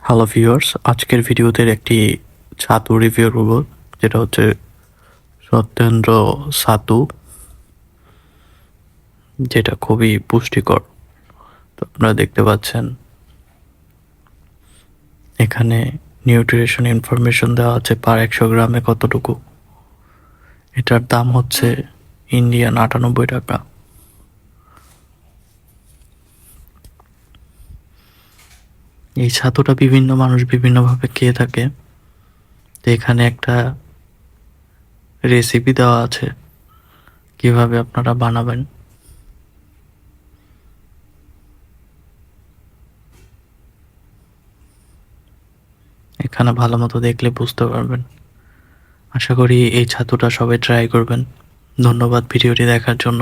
Hello viewers, আজকের ভিডিওতে একটি ছাতু রিভিউ করব, যেটা হচ্ছে সত্যেন্দ্র ছাতু, যেটা খুবই পুষ্টিকর। তো আপনারা দেখতে পাচ্ছেন এখানে নিউট্রিশন ইনফরমেশন দেওয়া আছে পার 100 গ্রামে কতটুকু। এটার দাম হচ্ছে ইন্ডিয়ান 98 টাকা। এই ছাতুটা বিভিন্ন মানুষ বিভিন্নভাবে খেয়ে থাকে। তো এখানে একটা রেসিপি দেওয়া আছে কিভাবে আপনারা বানাবেন। এখানে ভালো মতো দেখলে বুঝতে পারবেন। আশা করি এই ছাতুটা সবাই ট্রাই করবেন। ধন্যবাদ ভিডিওটি দেখার জন্য।